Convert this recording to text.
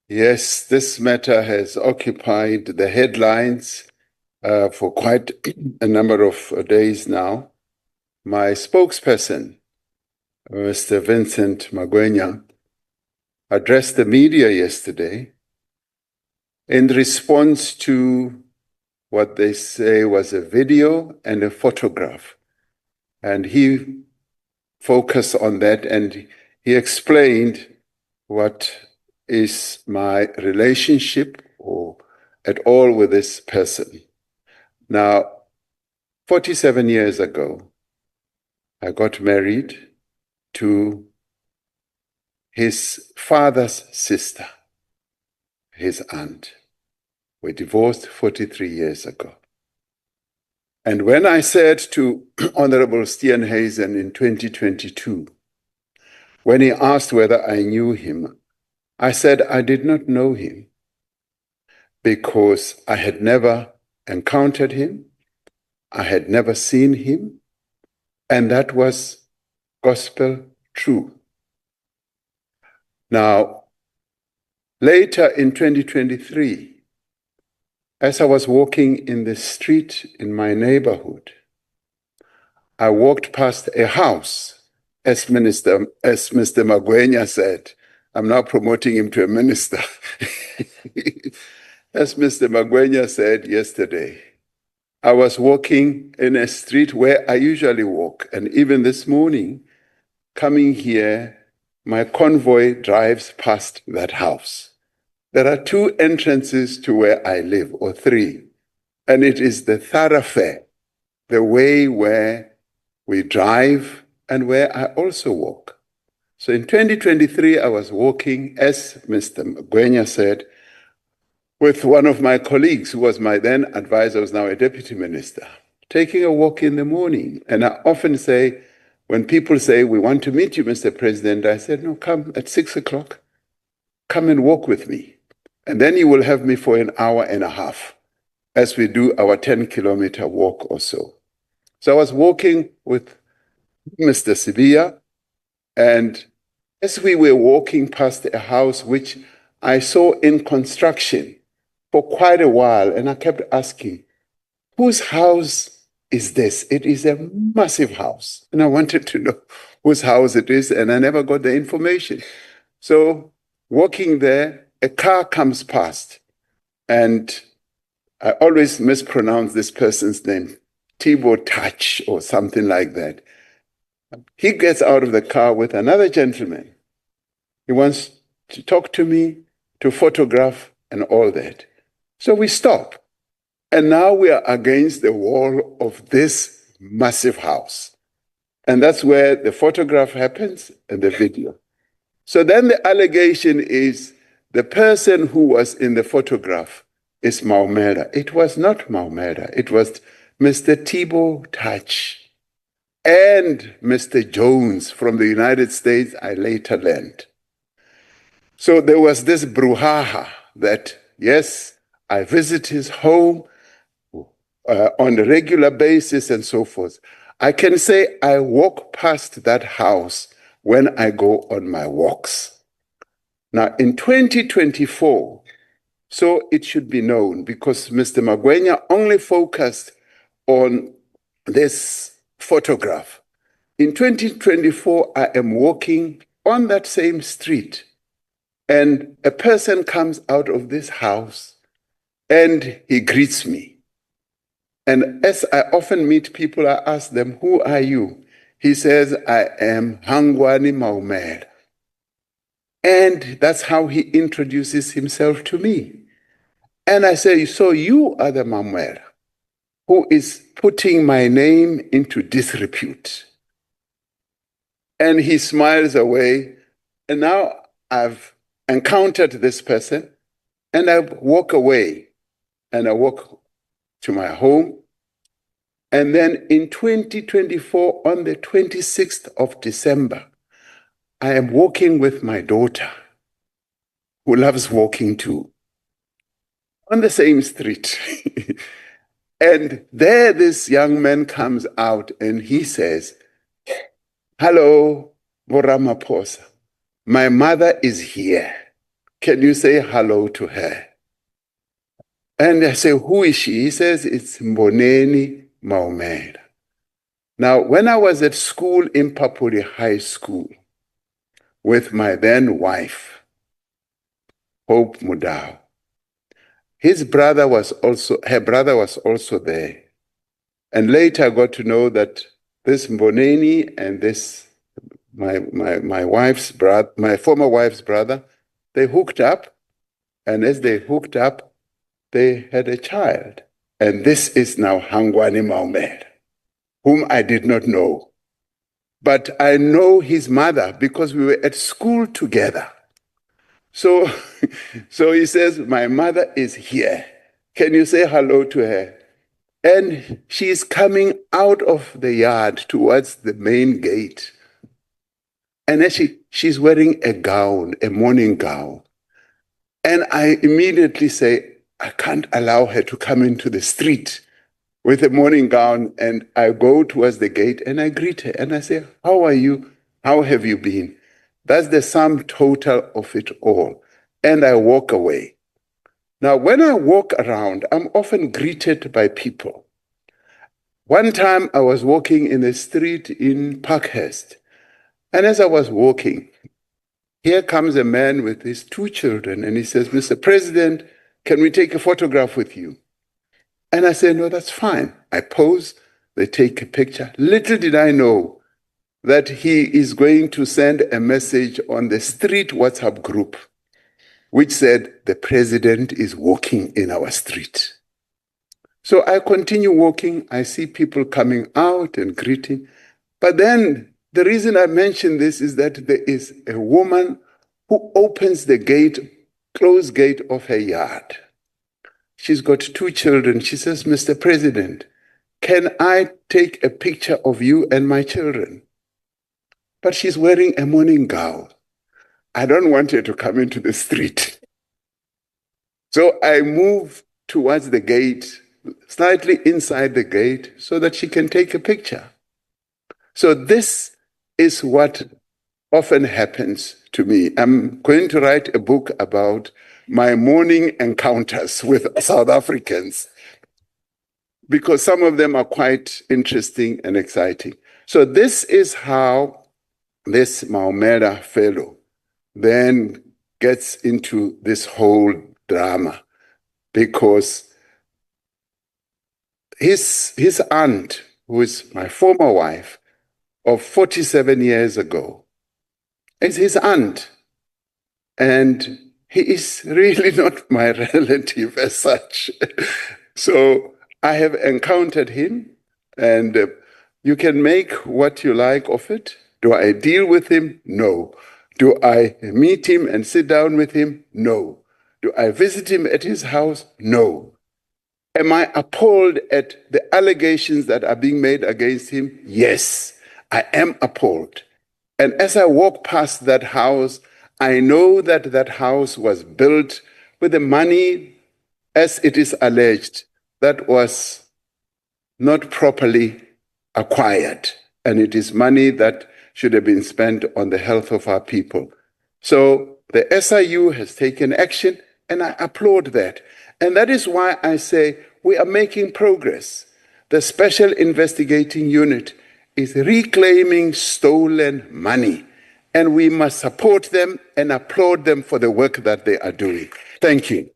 Yes, this matter has occupied the headlines for quite a number of days now. My spokesperson, Mr. Vincent Magwenya, addressed the media yesterday in response to what they say was a video and a photograph. And he focused on that and he explained what is my relationship or at all with this person. Now, 47 years ago, I got married to his father's sister, his aunt. We divorced 43 years ago. And when I said to Honorable Steenhuisen in 2022, when he asked whether I knew him, I said I did not know him because I had never encountered him, I had never seen him, and that was gospel true. Now, later in 2023, as I was walking in the street in my neighborhood, I walked past a house, as Mr. Magwenya said. I'm now promoting him to a minister. As Mr. Magwenya said yesterday, I was walking in a street where I usually walk, and even this morning, coming here, my convoy drives past that house. There are two entrances to where I live, or three, and it is the thoroughfare, the way where we drive and where I also walk. So in 2023, I was walking, as Mr. Magwenya said, with one of my colleagues who was my then advisor, who's now a deputy minister, taking a walk in the morning. And I often say, when people say, we want to meet you, Mr. President, I said, no, come at 6 o'clock. Come and walk with me. And then you will have me for an hour and a half as we do our 10-kilometer walk or so. So I was walking with Mr. Sibia, and as we were walking past a house which I saw in construction for quite a while, and I kept asking, whose house is this? It is a massive house. And I wanted to know whose house it is, and I never got the information. So walking there, a car comes past, and I always mispronounce this person's name, Tibo Touch or something like that. He gets out of the car with another gentleman. He wants to talk to me, to photograph, and all that. So we stop. And now we are against the wall of this massive house. And that's where the photograph happens and the video. So then the allegation is the person who was in the photograph is Maumela. It was not Maumela. It was Mr. Tibo Touch and Mr. Jones from the United States, I later learned. So there was this brouhaha that, yes, I visit his home on a regular basis and so forth. I can say I walk past that house when I go on my walks. Now, in 2024, so it should be known, because Mr. Magwenya only focused on this photograph. In 2024, I am walking on that same street, and a person comes out of this house and he greets me. And as I often meet people, I ask them, who are you? He says, I am Hangwan Maumela. And that's how he introduces himself to me. And I say, so you are the Maumela who is putting my name into disrepute. And he smiles away. And now I've encountered this person, and I walk away, and I walk to my home. And then in 2024, on the 26th of December, I am walking with my daughter, who loves walking too, on the same street. And there this young man comes out and he says, hello, Ramaphosa. My mother is here. Can you say hello to her? And I say, who is she? He says, it's Hangwan Maumela. Now, when I was at school in Papuri High School with my then wife, Hope Mudau, her brother was also there. And later I got to know that this Mboneni and this, my wife's brother, my former wife's brother, they hooked up. And as they hooked up, they had a child. And this is now Hangwan Maumela, whom I did not know. But I know his mother because we were at school together. So, so he says, my mother is here. Can you say hello to her? And she is coming out of the yard towards the main gate. And then she's wearing a gown, a morning gown. And I immediately say, I can't allow her to come into the street with a morning gown. And I go towards the gate and I greet her and I say, how are you? How have you been? That's the sum total of it all. And I walk away. Now, when I walk around, I'm often greeted by people. One time I was walking in the street in Parkhurst. And as I was walking, here comes a man with his two children. And he says, Mr. President, can we take a photograph with you? And I said, no, that's fine. I pose, they take a picture. Little did I know that he is going to send a message on the street WhatsApp group, which said, the president is walking in our street. So I continue walking. I see people coming out and greeting. But then the reason I mention this is that there is a woman who opens the gate, closed gate of her yard. She's got two children. She says, Mr. President, can I take a picture of you and my children? But she's wearing a morning gown. I don't want her to come into the street. So I move towards the gate, slightly inside the gate, so that she can take a picture. So this is what often happens to me. I'm going to write a book about my morning encounters with South Africans, because some of them are quite interesting and exciting. So this is how this Maumela fellow then gets into this whole drama, because his aunt, who is my former wife of 47 years ago, is his aunt. And he is really not my relative as such. So I have encountered him, and you can make what you like of it. Do I deal with him? No. Do I meet him and sit down with him? No. Do I visit him at his house? No. Am I appalled at the allegations that are being made against him? Yes, I am appalled. And as I walk past that house, I know that that house was built with the money, as it is alleged, that was not properly acquired. And it is money that should have been spent on the health of our people. So the SIU has taken action, and I applaud that. And that is why I say we are making progress. The Special Investigating Unit is reclaiming stolen money, and we must support them and applaud them for the work that they are doing. Thank you.